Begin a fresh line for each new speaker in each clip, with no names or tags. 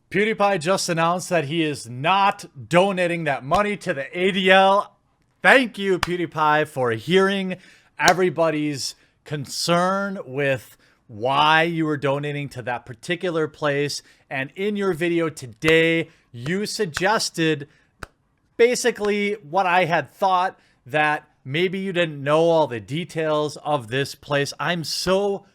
PewDiePie just announced that he is not donating that money to the ADL. Thank you, PewDiePie, for hearing everybody's concern with why you were donating to that particular place. And in your video today, you suggested basically what I had thought, that maybe you didn't know all the details of this place. I'm so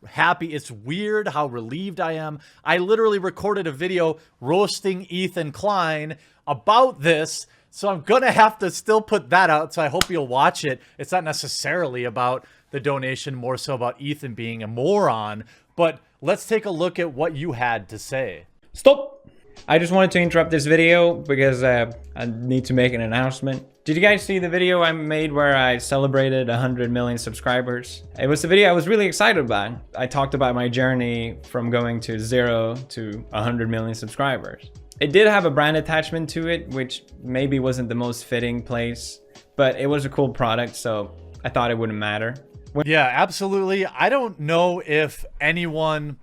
happy. It's weird how relieved I am. I literally recorded a video roasting Ethan Klein about this, so I'm gonna have to still put that out, so I hope you'll watch it. It's not necessarily about the donation, more so about Ethan being a moron, but let's take a look at what you had to say.
Stop! I just wanted to interrupt this video because I need to make an announcement. Did you guys see the video I made where I celebrated 100 million subscribers? It was the video I was really excited about. I talked about my journey from going to 0 to 100 million subscribers. It did have a brand attachment to it, which maybe wasn't the most fitting place, but it was a cool product, so I thought it wouldn't matter.
Yeah, absolutely. I don't know if anyone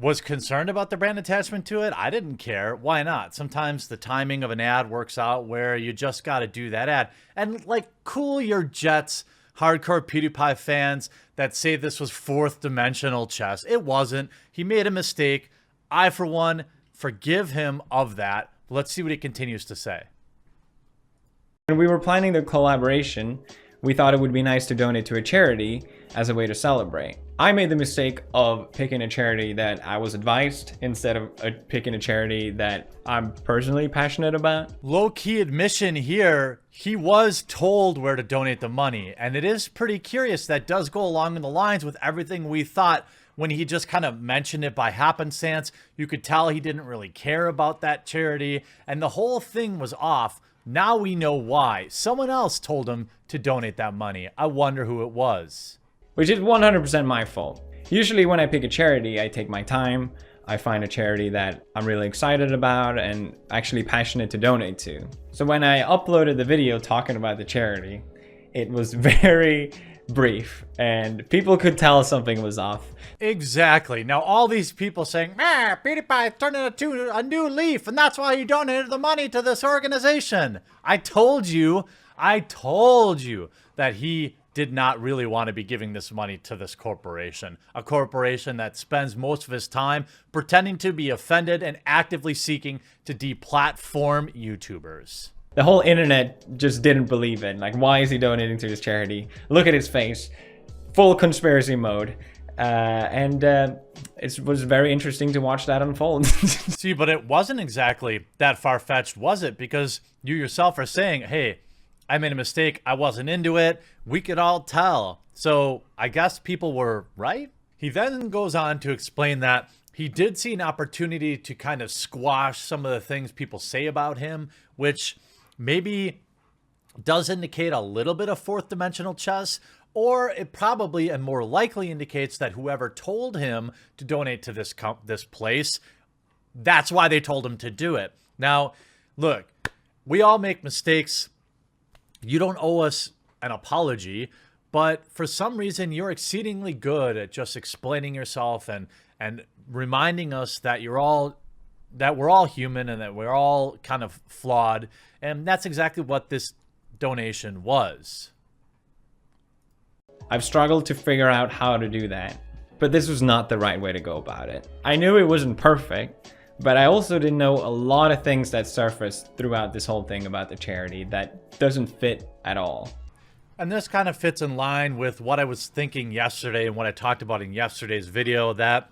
was concerned about the brand attachment to it. I didn't care. Why not? Sometimes the timing of an ad works out where you just got to do that ad. And like, cool your jets, hardcore PewDiePie fans that say this was fourth dimensional chess. It wasn't. He made a mistake. I, for one, forgive him of that. Let's see what he continues to say.
When we were planning the collaboration, we thought it would be nice to donate to a charity as a way to celebrate. I made the mistake of picking a charity that I was advised instead of picking a charity that I'm personally passionate about.
Low-key admission here, he was told where to donate the money. And it is pretty curious. That does go along in the lines with everything we thought when he just kind of mentioned it by happenstance. You could tell he didn't really care about that charity, and the whole thing was off. Now we know why. Someone else told him to donate that money. I wonder who it was.
Which is 100% my fault. Usually when I pick a charity, I take my time. I find a charity that I'm really excited about and actually passionate to donate to. So when I uploaded the video talking about the charity, it was very brief and people could tell something was off.
Exactly. Now all these people saying, "Ah, PewDiePie turned into a new leaf and that's why you donated the money to this organization." I told you that he did not really want to be giving this money to this corporation. A corporation that spends most of his time pretending to be offended and actively seeking to deplatform YouTubers.
The whole internet just didn't believe it. Like, why is he donating to this charity? Look at his face. Full conspiracy mode. It was very interesting to watch that unfold.
See, but it wasn't exactly that far-fetched, was it? Because you yourself are saying, hey, I made a mistake. I wasn't into it. We could all tell. So I guess people were right. He then goes on to explain that he did see an opportunity to kind of squash some of the things people say about him, which maybe does indicate a little bit of fourth dimensional chess, or it probably and more likely indicates that whoever told him to donate to this place, that's why they told him to do it. Now, look, we all make mistakes. You don't owe us an apology, but for some reason you're exceedingly good at just explaining yourself and reminding us that we're all human and that we're all kind of flawed, and that's exactly what this donation was.
I've struggled to figure out how to do that, but this was not the right way to go about it. I knew it wasn't perfect, but I also didn't know a lot of things that surfaced throughout this whole thing about the charity that doesn't fit at all.
And this kind of fits in line with what I was thinking yesterday and what I talked about in yesterday's video, that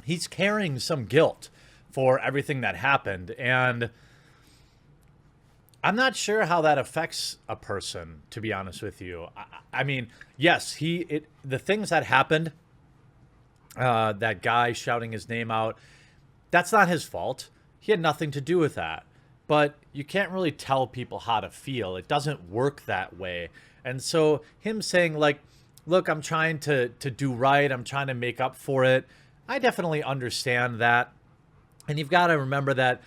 he's carrying some guilt for everything that happened. And I'm not sure how that affects a person, to be honest with you. I mean, yes, the things that happened, that guy shouting his name out, that's not his fault. He had nothing to do with that. But you can't really tell people how to feel. It doesn't work that way. And so him saying, like, look, I'm trying to do right. I'm trying to make up for it. I definitely understand that. And you've got to remember that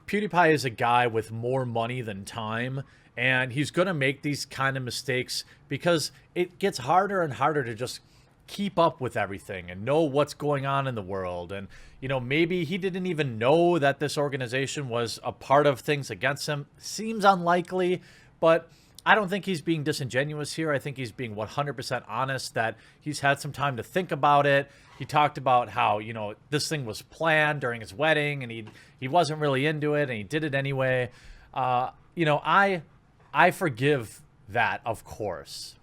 PewDiePie is a guy with more money than time. And he's going to make these kind of mistakes because it gets harder and harder to just keep up with everything and know what's going on in the world. And, you know, maybe he didn't even know that this organization was a part of things against him. Seems unlikely, but I don't think he's being disingenuous here. I think he's being 100% honest that he's had some time to think about it. He talked about how, you know, this thing was planned during his wedding and he wasn't really into it and he did it anyway. You know, I forgive that, of course.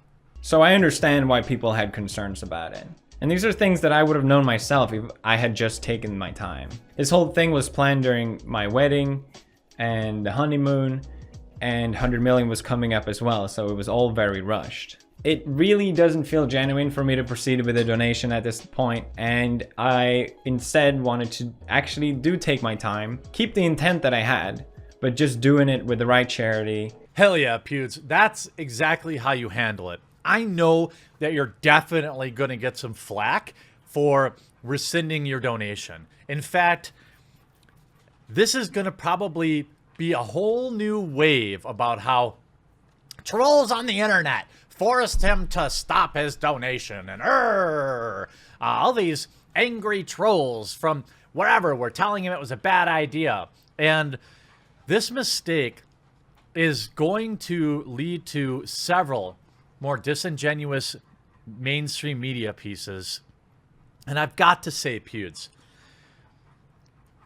So I understand why people had concerns about it. And these are things that I would have known myself if I had just taken my time. This whole thing was planned during my wedding and the honeymoon, and 100 million was coming up as well, so it was all very rushed. It really doesn't feel genuine for me to proceed with a donation at this point, and I instead wanted to actually take my time, keep the intent that I had, but just doing it with the right charity.
Hell yeah, Pewds. That's exactly how you handle it. I know that you're definitely going to get some flack for rescinding your donation. In fact, this is going to probably be a whole new wave about how trolls on the internet forced him to stop his donation. And all these angry trolls from wherever were telling him it was a bad idea. And this mistake is going to lead to several more disingenuous mainstream media pieces. And I've got to say, Pewds,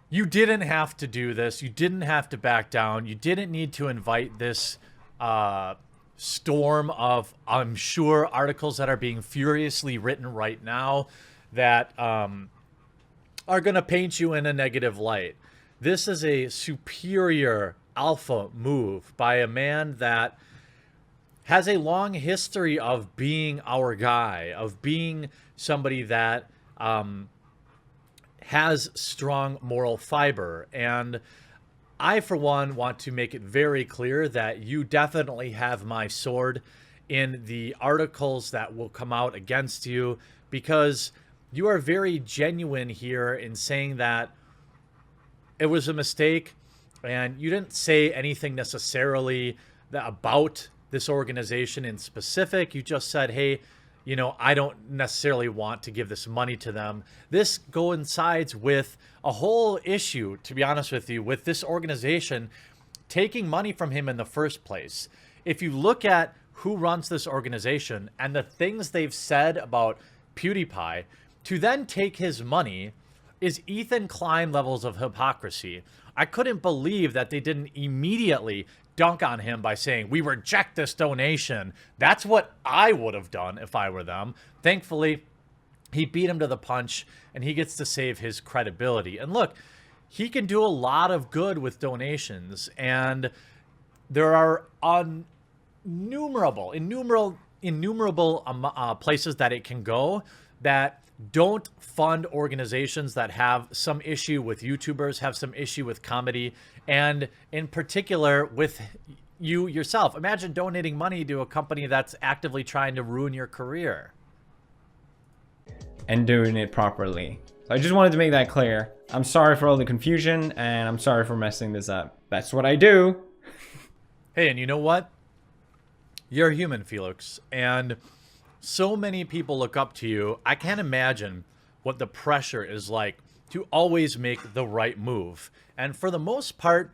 you didn't have to do this. You didn't have to back down. You didn't need to invite this storm of, I'm sure, articles that are being furiously written right now that are going to paint you in a negative light. This is a superior alpha move by a man that has a long history of being our guy, of being somebody that has strong moral fiber. And I, for one, want to make it very clear that you definitely have my sword in the articles that will come out against you, because you are very genuine here in saying that it was a mistake, and you didn't say anything necessarily about this organization in specific. You just said, hey, you know, I don't necessarily want to give this money to them. This coincides with a whole issue, to be honest with you, with this organization taking money from him in the first place. If you look at who runs this organization and the things they've said about PewDiePie, to then take his money is Ethan Klein levels of hypocrisy. I couldn't believe that they didn't immediately dunk on him by saying, we reject this donation. That's what I would have done if I were them. Thankfully, he beat him to the punch, and he gets to save his credibility. And look, he can do a lot of good with donations, and there are innumerable places that it can go that don't fund organizations that have some issue with YouTubers, have some issue with comedy, and in particular with you yourself. Imagine donating money to a company that's actively trying to ruin your career.
And doing it properly. So I just wanted to make that clear. I'm sorry for all the confusion, and I'm sorry for messing this up. That's what I do.
Hey, and you know what? You're human, Felix, and so many people look up to you. I can't imagine what the pressure is like to always make the right move. And for the most part,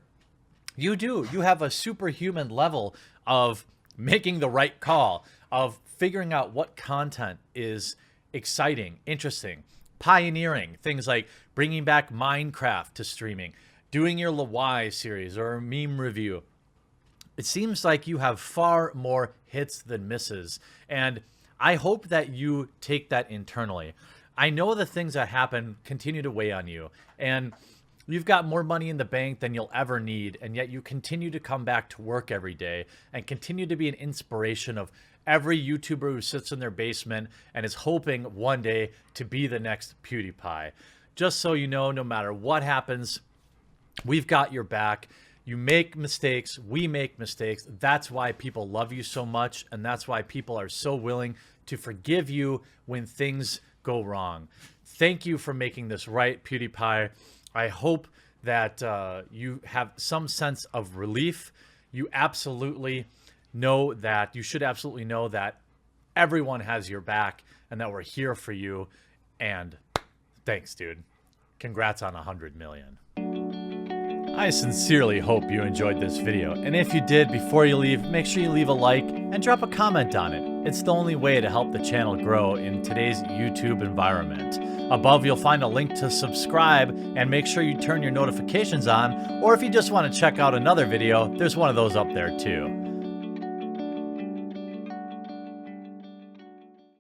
you do. You have a superhuman level of making the right call, of figuring out what content is exciting, interesting, pioneering, things like bringing back Minecraft to streaming, doing your Lawai series or a meme review. It seems like you have far more hits than misses, and I hope that you take that internally. I know the things that happen continue to weigh on you, and you've got more money in the bank than you'll ever need, and yet you continue to come back to work every day and continue to be an inspiration of every YouTuber who sits in their basement and is hoping one day to be the next PewDiePie. Just so you know, no matter what happens, we've got your back. You make mistakes, we make mistakes. That's why people love you so much, and that's why people are so willing to forgive you when things go wrong. Thank you for making this right, PewDiePie. I hope that you have some sense of relief. You absolutely know that, you should absolutely know that everyone has your back and that we're here for you. And thanks, dude. Congrats on 100 million. I sincerely hope you enjoyed this video, and if you did, before you leave, make sure you leave a like and drop a comment on it. It's the only way to help the channel grow in today's YouTube environment. Above, you'll find a link to subscribe, and make sure you turn your notifications on, or if you just want to check out another video, there's one of those up there too.